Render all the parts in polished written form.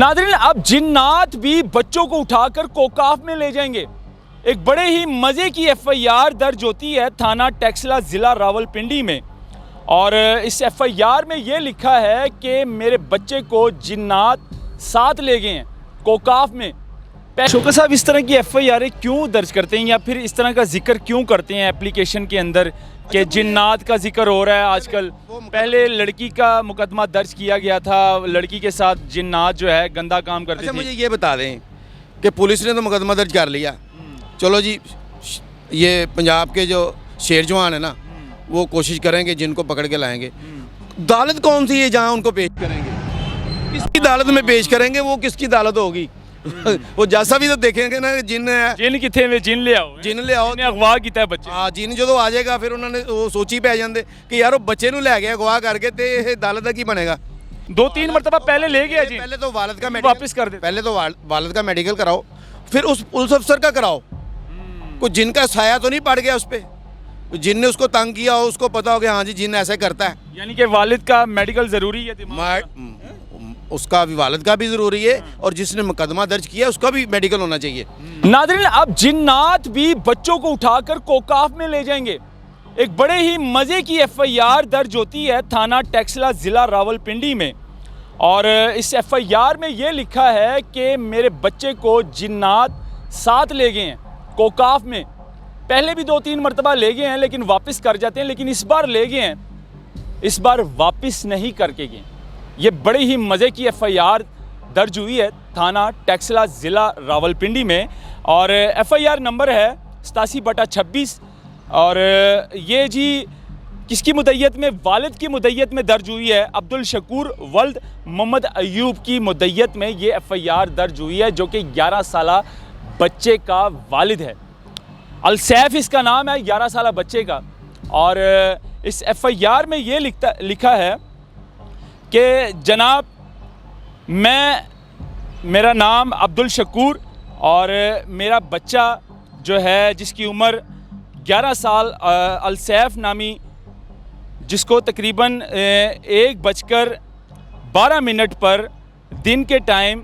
नाज़रीन, अब जिन्नात भी बच्चों को उठाकर कोकाफ में ले जाएंगे। एक बड़े ही मज़े की एफआईआर दर्ज होती है थाना टेक्सला ज़िला रावलपिंडी में, और इस एफआईआर में ये लिखा है कि मेरे बच्चे को जिन्नात साथ ले गए हैं कोकाफ में। शोका साहब, इस तरह की एफआईआर क्यों दर्ज करते हैं या फिर इस तरह का जिक्र क्यों करते हैं एप्लीकेशन के अंदर कि जिन्नात का जिक्र हो रहा है आजकल? पहले लड़की का मुकदमा दर्ज किया गया था, लड़की के साथ जिन्नात जो है गंदा काम करते थे। मुझे ये बता दें कि पुलिस ने तो मुकदमा दर्ज कर लिया, चलो जी, ये पंजाब के जो शेर जवान है ना, वो कोशिश करेंगे जिनको पकड़ के लाएंगे। अदालत कौन सी है जहाँ उनको पेश करेंगे? किसकी अदालत में पेश करेंगे? वो किसकी अदालत होगी? वो जैसा भी तो देखेंगे ना, जिन किथे में जिन ले आओ, अगवा किया बच्चे। हाँ, जिन जो आ जाएगा फिर उन्होंने वो सोची पै जाते कि यार वो बच्चे नु लै गया अगवा करके, तो अदालत का की बनेगा? 2-3 मरतबा पहले ले गया जी। पहले तो वालिद का वापस कर दे, पहले तो वालिद का मेडिकल कराओ, फिर उस पुलिस अफसर का कराओ। कुछ जिन का साया तो नहीं पड़ गया उस पर? जिन ने उसको तंग किया हो उसको पता हो कि हाँ जी जिन ऐसे करता है। यानी कि वालिद का मेडिकल ज़रूरी है? उसका भी वालिद का भी ज़रूरी है, और जिसने मुकदमा दर्ज किया उसका भी मेडिकल होना चाहिए। नाज़रीन, अब जिन्नात भी बच्चों को उठाकर कोकाफ में ले जाएंगे। एक बड़े ही मज़े की एफआईआर दर्ज होती है थाना टेक्सला ज़िला रावलपिंडी में, और इस एफआईआर में ये लिखा है कि मेरे बच्चे को जिन्नात साथ ले गए हैं कोकाफ में। पहले भी 2-3 मरतबा ले गए हैं लेकिन वापस कर जाते हैं, लेकिन इस बार ले गए हैं, इस बार वापस नहीं करके गए। ये बड़ी ही मज़े की एफआईआर दर्ज हुई है थाना टेक्सला ज़िला रावलपिंडी में, और एफआईआर नंबर है 87/26, और ये जी किसकी मुद्दत में? वालिद की मुद्दत में दर्ज हुई है। अब्दुल शकूर वल्द मोहम्मद अयूब की मुद्दत में ये एफआईआर दर्ज हुई है, जो कि 11 साला बच्चे का वालिद है। अलसैफ इसका नाम है, 11 साला बच्चे का। और इस एफआईआर में ये लिखा है कि जनाब, मेरा नाम अब्दुल शकूर, और मेरा बच्चा जो है जिसकी उम्र 11 साल, अलसैफ नामी, जिसको तकरीबन 1:12 पर दिन के टाइम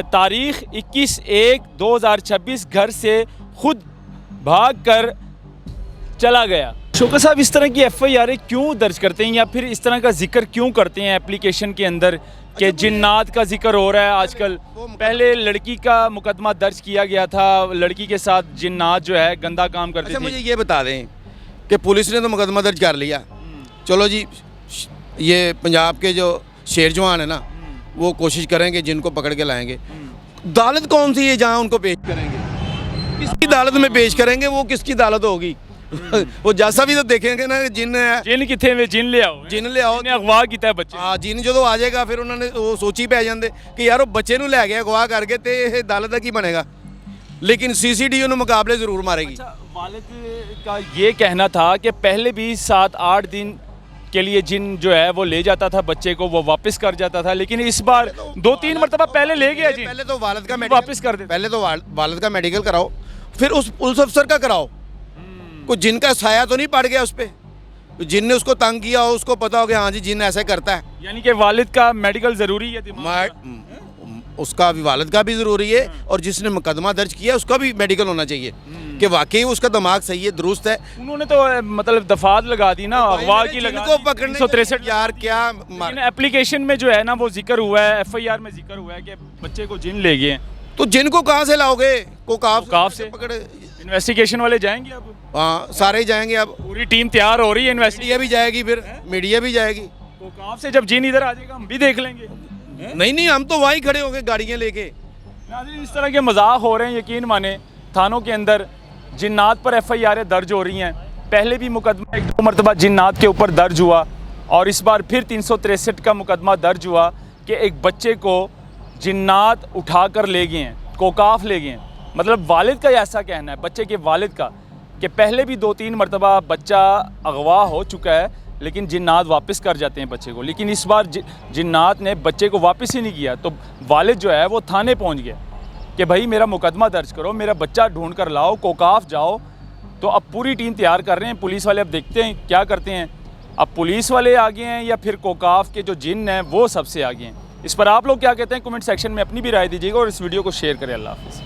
तारीख़ 21/1/2026 घर से खुद भाग कर चला गया। शोका साहब, इस तरह की एफआईआर क्यों दर्ज करते हैं या फिर इस तरह का जिक्र क्यों करते हैं एप्लीकेशन के अंदर कि जिन्नात का जिक्र हो रहा है आजकल? पहले लड़की का मुकदमा दर्ज किया गया था, लड़की के साथ जिन्नात जो है गंदा काम करते थे। मुझे ये बता दें कि पुलिस ने तो मुकदमा दर्ज कर लिया, चलो जी, ये पंजाब के जो शेर जवान है ना, वो कोशिश करेंगे जिनको पकड़ के लाएंगे। अदालत कौन सी है जहाँ उनको पेश करेंगे? किसकी अदालत में पेश करेंगे? वो किसकी अदालत होगी? वो जैसा भी तो देखेंगे ना, जिन किथे में जिन ले आओ, अगवा किया बच्चे। हाँ, जिन जो आ जाएगा फिर उन्होंने वो सोची पै जाते कि यार वो बच्चे नु लै गया अगवा करके, तो अदालत का की बनेगा? लेकिन CCTV मुकाबले ज़रूर मारेगी। वालिद का ये कहना था कि पहले भी 7-8 दिन के लिए जिन जो है वो ले जाता था बच्चे को, वो वापस कर जाता था, लेकिन इस बार 2-3 मरतबा पहले ले गया जी। पहले तो वालिद का वापस कर दे, पहले तो वालिद का मेडिकल कराओ, फिर उस पुलिस अफसर का कराओ। कुछ जिन का साया तो नहीं पड़ गया उस पर? जिन ने उसको तंग किया हो उसको पता हो कि हाँ जी जिन ऐसे करता है। यानी कि वालिद का मेडिकल ज़रूरी है? उसका भी वालिद का भी ज़रूरी है, और जिसने मुकदमा दर्ज किया उसका भी मेडिकल होना चाहिए कि वाकई उसका दिमाग सही है, दुरुस्त है। उन्होंने तो मतलब दफात लगा दी ना, अगवा की लगा दी, पकड़ने 363 यार क्या। एप्लीकेशन में जो है ना वो जिक्र हुआ है, एफआईआर में जिक्र हुआ है कि बच्चे को जिन ले गए। तो जिन को कहाँ से लाओगे? कोकाफ से पकड़े। इन्वेस्टिगेशन वाले जाएंगे अब? हाँ, सारे ही जाएंगे। अब पूरी टीम तैयार हो रही है, मीडिया भी जाएगी, फिर मीडिया भी जाएगी। कोकाफ से जब जिन इधर आ जाएगा हम भी देख लेंगे। नहीं, हम तो वहीं खड़े होंगे गाड़ियाँ लेके। इस तरह के मजाक हो रहे हैं, यकीन माने थानों के अंदर जिन्नात पर एफआईआर दर्ज हो रही हैं। पहले भी मुकदमा 1-2 मरतबा जिन्नात के ऊपर दर्ज हुआ, और इस बार फिर 363 का मुकदमा दर्ज हुआ कि एक बच्चे को जिन्नात उठा कर ले गए हैं, कोकाफ ले गए हैं। मतलब वालिद का ऐसा कहना है, बच्चे के वालिद का, कि पहले भी 2-3 मरतबा बच्चा अगवा हो चुका है, लेकिन जिन्नात वापस कर जाते हैं बच्चे को, लेकिन इस बार जिन्नात ने बच्चे को वापस ही नहीं किया। तो वालिद जो है वो थाने पहुंच गया कि भाई मेरा मुकदमा दर्ज करो, मेरा बच्चा ढूंढ कर लाओ, कोकाफ जाओ। तो अब पूरी टीम तैयार कर रहे हैं पुलिस वाले, अब देखते हैं क्या करते हैं। अब पुलिस वाले आगे हैं या फिर कोकाफ के जो जिन हैं वो सबसे आगे हैं। इस पर आप लोग क्या कहते हैं कमेंट सेक्शन में अपनी भी राय दीजिएगा और इस वीडियो को शेयर करें। अल्लाह हाफिज़।